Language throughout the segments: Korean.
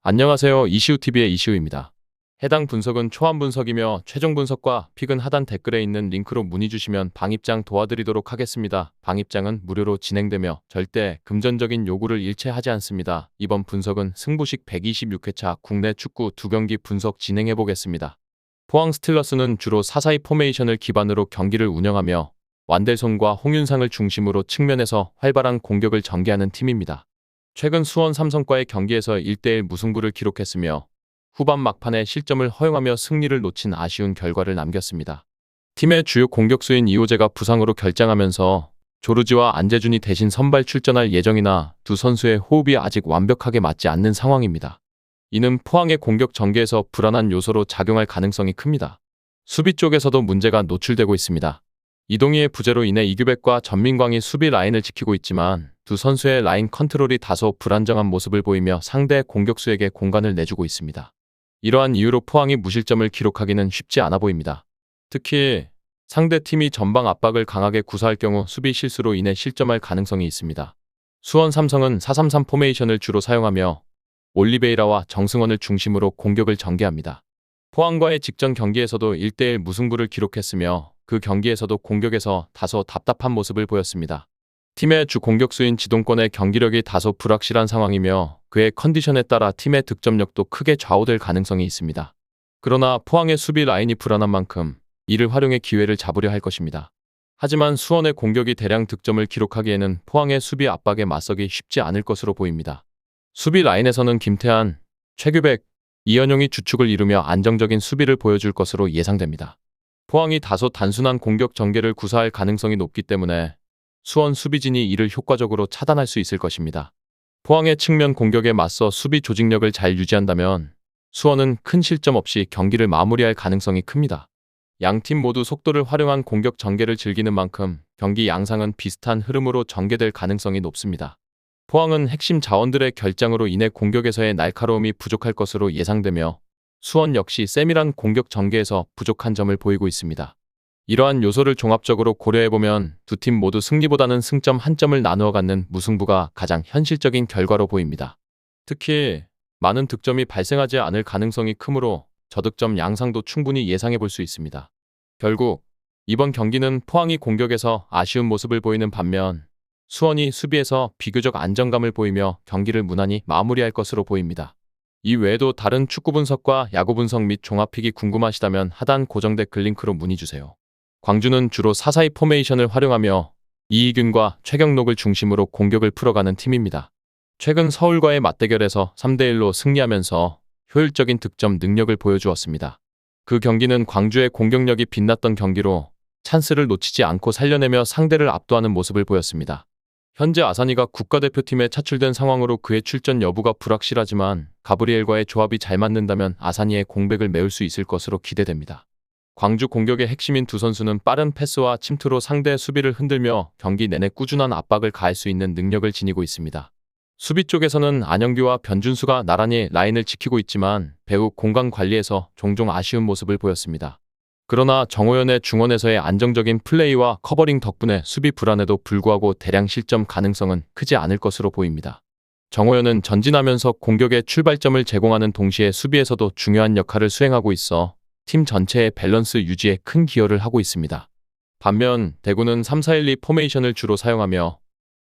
안녕하세요. 이시우TV의 이시우입니다. 해당 분석은 초안 분석이며 최종 분석과 픽은 하단 댓글에 있는 링크로 문의 주시면 방입장 도와드리도록 하겠습니다. 방입장은 무료로 진행되며 절대 금전적인 요구를 일체하지 않습니다. 이번 분석은 승부식 126회차 국내 축구 2경기 분석 진행해 보겠습니다. 포항 스틸러스는 주로 4-4-2 포메이션을 기반으로 경기를 운영하며 완델손과 홍윤상을 중심으로 측면에서 활발한 공격을 전개하는 팀입니다. 최근 수원 삼성과의 경기에서 1대1 무승부를 기록했으며 후반 막판에 실점을 허용하며 승리를 놓친 아쉬운 결과를 남겼습니다. 팀의 주요 공격수인 이호재가 부상으로 결장하면서 조르지와 안재준이 대신 선발 출전할 예정이나 두 선수의 호흡이 아직 완벽하게 맞지 않는 상황입니다. 이는 포항의 공격 전개에서 불안한 요소로 작용할 가능성이 큽니다. 수비 쪽에서도 문제가 노출되고 있습니다. 이동희의 부재로 인해 이규백과 전민광이 수비 라인을 지키고 있지만 두 선수의 라인 컨트롤이 다소 불안정한 모습을 보이며 상대 공격수에게 공간을 내주고 있습니다. 이러한 이유로 포항이 무실점을 기록하기는 쉽지 않아 보입니다. 특히 상대 팀이 전방 압박을 강하게 구사할 경우 수비 실수로 인해 실점할 가능성이 있습니다. 수원 삼성은 4-3-3 포메이션을 주로 사용하며 올리베이라와 정승원을 중심으로 공격을 전개합니다. 포항과의 직전 경기에서도 1대1 무승부를 기록했으며 그 경기에서도 공격에서 다소 답답한 모습을 보였습니다. 팀의 주 공격수인 지동권의 경기력이 다소 불확실한 상황이며 그의 컨디션에 따라 팀의 득점력도 크게 좌우될 가능성이 있습니다. 그러나 포항의 수비 라인이 불안한 만큼 이를 활용해 기회를 잡으려 할 것입니다. 하지만 수원의 공격이 대량 득점을 기록하기에는 포항의 수비 압박에 맞서기 쉽지 않을 것으로 보입니다. 수비 라인에서는 김태한, 최규백, 이현용이 주축을 이루며 안정적인 수비를 보여줄 것으로 예상됩니다. 포항이 다소 단순한 공격 전개를 구사할 가능성이 높기 때문에 수원 수비진이 이를 효과적으로 차단할 수 있을 것입니다. 포항의 측면 공격에 맞서 수비 조직력을 잘 유지한다면 수원은 큰 실점 없이 경기를 마무리할 가능성이 큽니다. 양팀 모두 속도를 활용한 공격 전개를 즐기는 만큼 경기 양상은 비슷한 흐름으로 전개될 가능성이 높습니다. 포항은 핵심 자원들의 결장으로 인해 공격에서의 날카로움이 부족할 것으로 예상되며 수원 역시 세밀한 공격 전개에서 부족한 점을 보이고 있습니다. 이러한 요소를 종합적으로 고려해보면 두 팀 모두 승리보다는 승점 한 점을 나누어 갖는 무승부가 가장 현실적인 결과로 보입니다. 특히 많은 득점이 발생하지 않을 가능성이 크므로 저득점 양상도 충분히 예상해 볼 수 있습니다. 결국 이번 경기는 포항이 공격에서 아쉬운 모습을 보이는 반면 수원이 수비에서 비교적 안정감을 보이며 경기를 무난히 마무리할 것으로 보입니다. 이 외에도 다른 축구 분석과 야구 분석 및 종합픽이 궁금하시다면 하단 고정 댓글 링크로 문의주세요. 광주는 주로 4-4-2 포메이션을 활용하며 이희균과 최경록을 중심으로 공격을 풀어가는 팀입니다. 최근 서울과의 맞대결에서 3대1로 승리하면서 효율적인 득점 능력을 보여주었습니다. 그 경기는 광주의 공격력이 빛났던 경기로 찬스를 놓치지 않고 살려내며 상대를 압도하는 모습을 보였습니다. 현재 아사니가 국가대표팀에 차출된 상황으로 그의 출전 여부가 불확실하지만 가브리엘과의 조합이 잘 맞는다면 아사니의 공백을 메울 수 있을 것으로 기대됩니다. 광주 공격의 핵심인 두 선수는 빠른 패스와 침투로 상대 수비를 흔들며 경기 내내 꾸준한 압박을 가할 수 있는 능력을 지니고 있습니다. 수비 쪽에서는 안영규와 변준수가 나란히 라인을 지키고 있지만 배후 공간 관리에서 종종 아쉬운 모습을 보였습니다. 그러나 정호연의 중원에서의 안정적인 플레이와 커버링 덕분에 수비 불안에도 불구하고 대량 실점 가능성은 크지 않을 것으로 보입니다. 정호연은 전진하면서 공격의 출발점을 제공하는 동시에 수비에서도 중요한 역할을 수행하고 있어 팀 전체의 밸런스 유지에 큰 기여를 하고 있습니다. 반면 대구는 3-4-1-2 포메이션을 주로 사용하며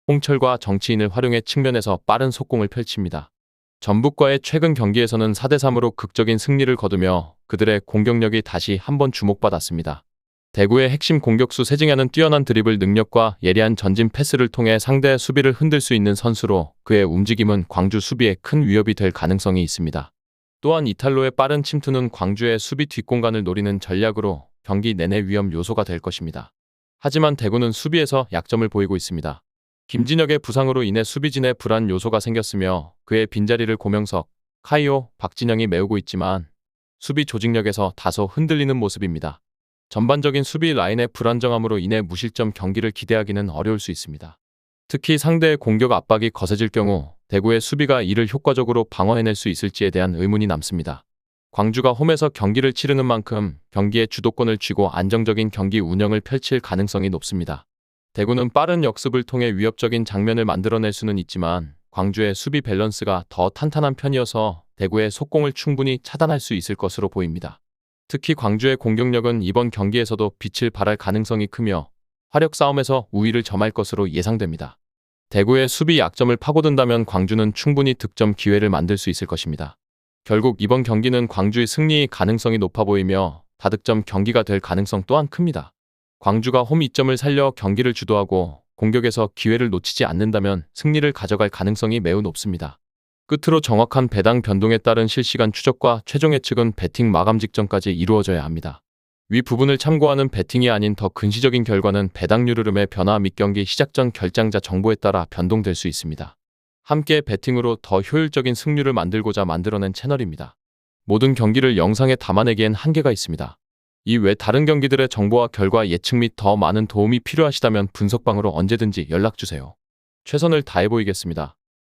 홍철과 정치인을 활용해 측면에서 빠른 속공을 펼칩니다. 전북과의 최근 경기에서는 4대3으로 극적인 승리를 거두며 그들의 공격력이 다시 한번 주목받았습니다. 대구의 핵심 공격수 세징야는 뛰어난 드리블 능력과 예리한 전진 패스를 통해 상대 수비를 흔들 수 있는 선수로 그의 움직임은 광주 수비에 큰 위협이 될 가능성이 있습니다. 또한 이탈로의 빠른 침투는 광주의 수비 뒷공간을 노리는 전략으로 경기 내내 위험 요소가 될 것입니다. 하지만 대구는 수비에서 약점을 보이고 있습니다. 김진혁의 부상으로 인해 수비진의 불안 요소가 생겼으며 그의 빈자리를 고명석, 카이오, 박진영이 메우고 있지만 수비 조직력에서 다소 흔들리는 모습입니다. 전반적인 수비 라인의 불안정함으로 인해 무실점 경기를 기대하기는 어려울 수 있습니다. 특히 상대의 공격 압박이 거세질 경우 대구의 수비가 이를 효과적으로 방어해낼 수 있을지에 대한 의문이 남습니다. 광주가 홈에서 경기를 치르는 만큼 경기의 주도권을 쥐고 안정적인 경기 운영을 펼칠 가능성이 높습니다. 대구는 빠른 역습을 통해 위협적인 장면을 만들어낼 수는 있지만 광주의 수비 밸런스가 더 탄탄한 편이어서 대구의 속공을 충분히 차단할 수 있을 것으로 보입니다. 특히 광주의 공격력은 이번 경기에서도 빛을 발할 가능성이 크며 화력 싸움에서 우위를 점할 것으로 예상됩니다. 대구의 수비 약점을 파고든다면 광주는 충분히 득점 기회를 만들 수 있을 것입니다. 결국 이번 경기는 광주의 승리 가능성이 높아 보이며 다득점 경기가 될 가능성 또한 큽니다. 광주가 홈 이점을 살려 경기를 주도하고 공격에서 기회를 놓치지 않는다면 승리를 가져갈 가능성이 매우 높습니다. 끝으로 정확한 배당 변동에 따른 실시간 추적과 최종 예측은 배팅 마감 직전까지 이루어져야 합니다. 위 부분을 참고하는 배팅이 아닌 더 근시적인 결과는 배당률 흐름의 변화 및 경기 시작 전 결장자 정보에 따라 변동될 수 있습니다. 함께 배팅으로 더 효율적인 승률을 만들고자 만들어낸 채널입니다. 모든 경기를 영상에 담아내기엔 한계가 있습니다. 이 외 다른 경기들의 정보와 결과 예측 및 더 많은 도움이 필요하시다면 분석방으로 언제든지 연락주세요. 최선을 다해 보이겠습니다.